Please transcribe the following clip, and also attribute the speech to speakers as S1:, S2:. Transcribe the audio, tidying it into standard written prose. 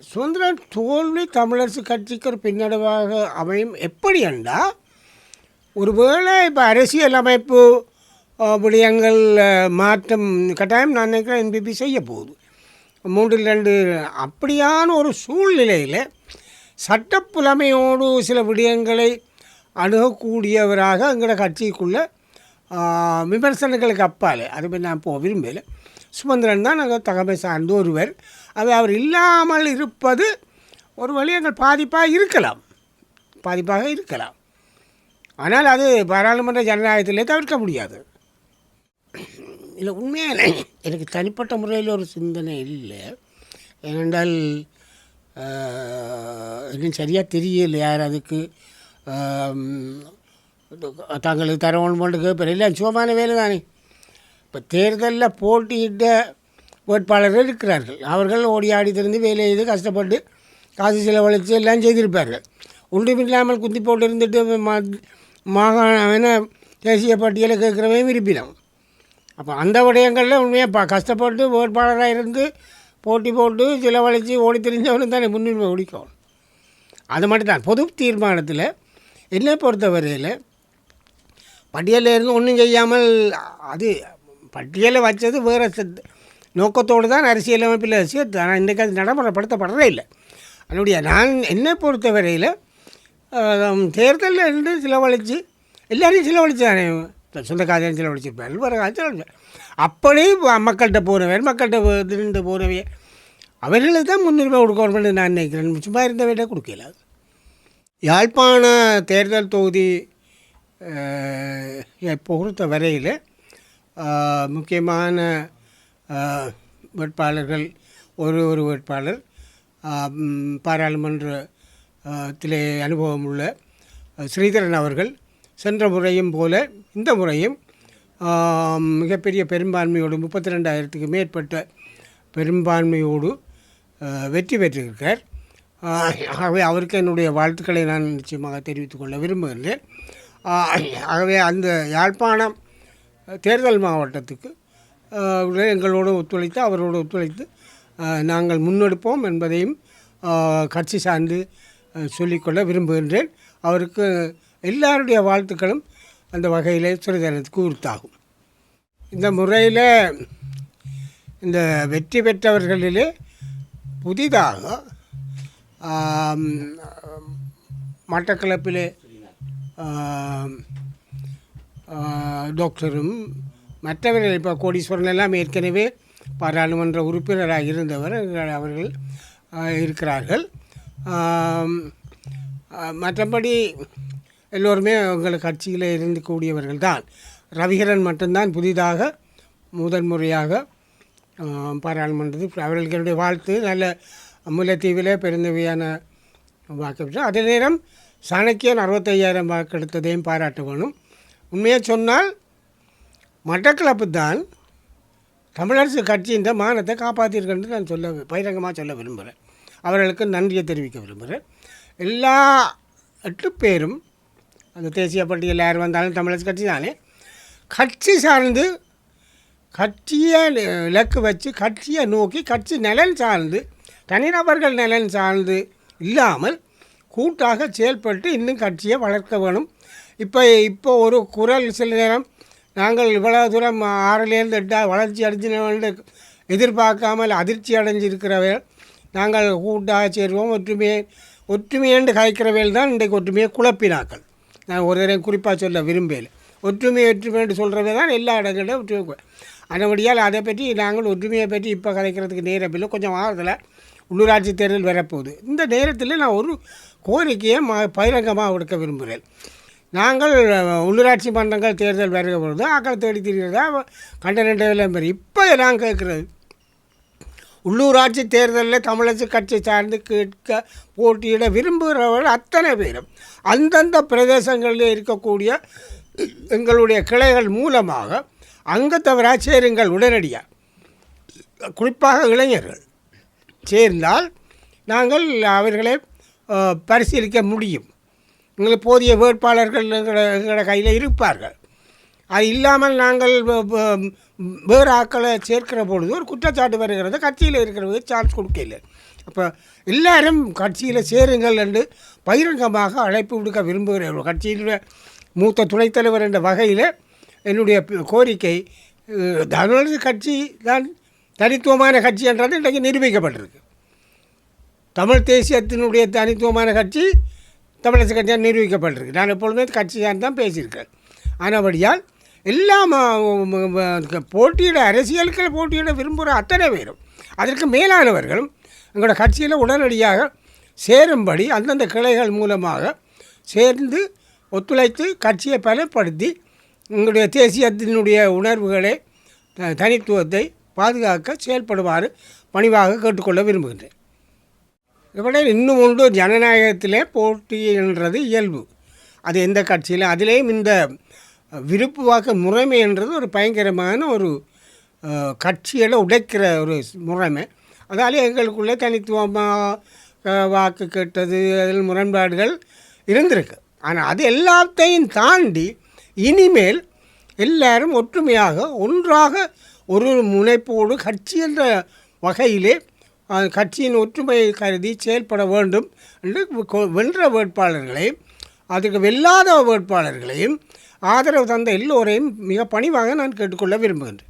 S1: சுதந்திர தோல்வி தமிழரசு கட்சிக்கு ஒரு பின்னடைவாக அமையும் எப்படி என்றால், ஒருவேளை இப்போ அரசியல் அமைப்பு விடயங்கள் மாற்றம் கட்டாயம் நான் நினைக்கிறேன் என்பிபி செய்ய போகுது. 3-2 அப்படியான ஒரு சூழ்நிலையில் சட்டப்புலமையோடு சில விடயங்களை அணுகக்கூடியவராக எங்களோட கட்சிக்குள்ளே விமர்சனங்களுக்கு அப்பால் அது நான் இப்போ விரும்பலை. சுமந்திரன் தான் நாங்கள் தகமை சார்ந்த ஒருவர். அது அவர் இல்லாமல் இருப்பது ஒரு வழி எங்கள் பாதிப்பாக இருக்கலாம். ஆனால் அது பாராளுமன்ற ஜனநாயகத்திலே தவிர்க்க முடியாது. இல்லை, உண்மையான எனக்கு தனிப்பட்ட முறையில் ஒரு சிந்தனை இல்லை. ஏனென்றால் இன்னும் சரியாக தெரியல யார் அதுக்கு தங்களுக்கு தரவணுமென்று கேட்பார். இல்லை, சுகமான வேலை தானே. இப்போ தேர்தலில் போட்டியிட்ட வேட்பாளர்கள் இருக்கிறார்கள். அவர்கள் ஓடி ஆடி திறந்து வேலை செய்து கஷ்டப்பட்டு காசு செலவழித்து எல்லாம் செய்திருப்பார்கள். ஒன்றுமில்லாமல் குத்தி போட்டு இருந்துட்டு மாகாண தேசிய பட்டியலை கேட்குறவையும் விரும்பினோம். அப்போ அந்த விடயங்களில் உண்மையாக கஷ்டப்பட்டு வேட்பாளராக இருந்து போட்டி போட்டு செலவழித்து ஓடி தெரிஞ்சவனு தானே முன்னுரிமை ஒழிக்கும். அது மட்டும்தான் பொது தீர்மானத்தில் என்னை பொறுத்தவரையில் பட்டியலில் இருந்து ஒன்றும் செய்யாமல் அது பட்டியலை வச்சது வேறு நோக்கத்தோடு தான் அரசியலமைப்பில் சேர்த்து. ஆனால் இன்றைக்கு அது நடைமுறைப்படுத்தப்படுறதே இல்லை. அதனுடைய நான் என்னை பொறுத்தவரையில் தேர்தலில் இருந்து செலவழித்து எல்லாரையும் செலவழிச்சானே, சொந்த காதையும் செலவழிச்சிருப்பார், வேறு காலம் செலவழிச்சார். அப்படி மக்கள்கிட்ட போகிறவே அவர்களுக்கு தான் முன்னுரிமை கொடுக்கணும்னு நான் நினைக்கிறேன். சும்மா இருந்த விட கொடுக்கல. யாழ்ப்பாண தேர்தல் தொகுதி பொறுத்த வரையில் முக்கியமான வேட்பாளர்கள் ஒரு வேட்பாளர் பாராளுமன்றத்திலே அனுபவம் உள்ள ஸ்ரீதரன் அவர்கள் சென்ற முறையும் போல இந்த முறையும் மிகப்பெரிய பெரும்பான்மையோடு 32,000க்கு மேற்பட்ட பெரும்பான்மையோடு வெற்றி பெற்றிருக்கார். ஆகவே அவருக்கு என்னுடைய வாழ்த்துக்களை நான் நிச்சயமாக தெரிவித்துக் கொள்ள விரும்புகின்றேன். ஆகவே அந்த யாழ்ப்பாணம் தேர்தல் மாவட்டத்துக்கு எங்களோடு ஒத்துழைத்து அவரோடு ஒத்துழைத்து நாங்கள் முன்னெடுப்போம் என்பதையும் கட்சி சார்ந்து சொல்லிக்கொள்ள விரும்புகின்றேன். அவருக்கு எல்லாருடைய வாழ்த்துக்களும் அந்த வகையில் சிறிதனத்துக்கு உறுத்தாகும். இந்த முறையில் இந்த வெற்றி பெற்றவர்களிலே புதிதாக மட்டக்களப்பிலே டாக்டரும் மற்றவர்கள் இப்போ கோடீஸ்வரன் எல்லாம் ஏற்கனவே பாராளுமன்ற உறுப்பினராக இருந்தவர் அவர்கள் இருக்கிறார்கள். மற்றபடி எல்லோருமே எங்கள் கட்சியில் இருந்து கூடியவர்கள் தான். ரவிகரன் மட்டும்தான் புதிதாக முதன்முறையாக பாராளுமன்றத்தில் அவர்களுக்கு என்னுடைய வாழ்த்து. நல்ல முல்லைத்தீவிலே பெருந்தவையான வாக்கு பெற்று அதே நேரம் சாணக்கியன் 65,000 வாக்கு எடுத்ததையும் பாராட்ட வேணும். உண்மையாக சொன்னால் மட்டக்களப்பு தான் தமிழரசு கட்சியின் மானத்தை காப்பாற்றியிருக்கேன்னு நான் பகிரங்கமாக சொல்ல விரும்புகிறேன். அவர்களுக்கு நன்றியை தெரிவிக்க விரும்புகிறேன். எல்லா 8 பேரும் அந்த தேசிய பட்டியலில் யார் வந்தாலும் தமிழரசு கட்சி தானே. கட்சி சார்ந்து கட்சியை இலக்கு வச்சு கட்சியை நோக்கி கட்சி நலன் சார்ந்து தனிநபர்கள் நலன் சார்ந்து இல்லாமல் கூட்டாக செயல்பட்டு இன்னும் கட்சியை வளர்க்க வேணும். இப்போ ஒரு குரல் சில நேரம் நாங்கள் இவ்வளோ தூரம் 6லேருந்து 8 வளர்ச்சி அடைஞ்சினவர்கள் எதிர்பார்க்காமல் அதிர்ச்சி அடைஞ்சிருக்கிறவர்கள் நாங்கள் கூட்டாக சேருவோம் ஒற்றுமையென்று காய்க்கிறவர்கள் தான் இன்றைக்கு ஒற்றுமையை குழப்பினாக்கள். நான் ஒரு தடவை குறிப்பாக சொல்ல விரும்பலை. ஒற்றுமைன்னு சொல்கிறவே தான் எல்லா இடங்களிலும் ஒற்றுமை. அதன்படியால் அதை பற்றி நாங்கள் ஒற்றுமையை பற்றி இப்போ கலைக்கிறதுக்கு நேரப்பில்லை. கொஞ்சம் வாரத்தில் உள்ளூராட்சி தேர்தல் வரப்போகுது. இந்த நேரத்தில் நான் ஒரு கோரிக்கையை பகிரங்கமாக கொடுக்க விரும்புகிறேன். நாங்கள் உள்ளூராட்சி மன்றங்கள் தேர்தல் வருகிற பொழுது ஆக்களை தேடி திரிகிறதா கண்டனண்டெல்லாம் பெரிய இப்போ நான் கேட்குறது, உள்ளூராட்சி தேர்தலில் தமிழரசு கட்சி சார்ந்து கேட்க போட்டியிட விரும்புகிறவர்கள் அத்தனை பேரும் அந்தந்த பிரதேசங்களில் இருக்கக்கூடிய எங்களுடைய கிளைகள் மூலமாக அங்கத்தவராக சேருங்கள். உடனடியாக குறிப்பாக இளைஞர்கள் சேர்ந்தால் நாங்கள் அவர்களை பரிசீலிக்க முடியும். எங்களுக்கு போதிய வேட்பாளர்கள் எங்களோட கையில் இருப்பார்கள். அது இல்லாமல் நாங்கள் வேறு ஆக்களை சேர்க்கிற பொழுது ஒரு குற்றச்சாட்டு வருகிறது, கட்சியில் இருக்கிறவங்க சான்ஸ் கொடுக்கல. அப்போ எல்லாரும் கட்சியில் சேருங்கள் என்று பகிரங்கமாக அழைப்பு விடுக்க விரும்புகிறேன். கட்சியினுடைய மூத்த துணைத் தலைவர் என்ற வகையில் என்னுடைய கோரிக்கை, தமிழரசு கட்சி தான் தனித்துவமான கட்சி என்றது இன்றைக்கு நிரூபிக்கப்பட்டிருக்கு. தமிழ் தேசியத்தினுடைய தனித்துவமான கட்சி தமிழரசு கட்சியாக நிரூபிக்கப்பட்டிருக்கு. நான் எப்பொழுதுமே கட்சியாக தான் பேசியிருக்கேன். ஆனபடியால் எல்லாம் போட்டியிட அரசியலுக்கள் போட்டியிட விரும்புகிற அத்தனை பேரும் அதற்கு மேலானவர்களும் எங்களோட கட்சியில் உடனடியாக சேரும்படி அந்தந்த கிளைகள் மூலமாக சேர்ந்து ஒத்துழைத்து கட்சியை பலப்படுத்தி எங்களுடைய தேசியத்தினுடைய உணர்வுகளை தனித்துவத்தை பாதுகாக்க செயல்படுமாறு பணிவாக கேட்டுக்கொள்ள விரும்புகின்றேன். இவட இன்னும் ஒன்று, ஜனநாயகத்திலே போட்டி என்றது இயல்பு. அது எந்த கட்சியில், அதிலேயும் இந்த விருப்பு வாக்கு முறைமை என்றது ஒரு பயங்கரமான ஒரு கட்சியில் உடைக்கிற ஒரு முறைமை. அதால் எங்களுக்குள்ளே தனித்துவமாக வாக்கு கேட்டது, அதில் முரண்பாடுகள் இருந்திருக்கு. ஆனால் அது எல்லாத்தையும் தாண்டி இனிமேல் எல்லாரும் ஒற்றுமையாக ஒன்றாக ஒரு முனைப்போடு கட்சி என்ற வகையிலே கட்சியின் ஒற்றுமையை கருதி செயல்பட வேண்டும் என்று வென்ற வேட்பாளர்களையும் அதுக்கு வெல்லாத வேட்பாளர்களையும் ஆதரவு தந்த எல்லோரையும் மிக பணிவாக நான் கேட்டுக்கொள்ள விரும்புகின்றேன்.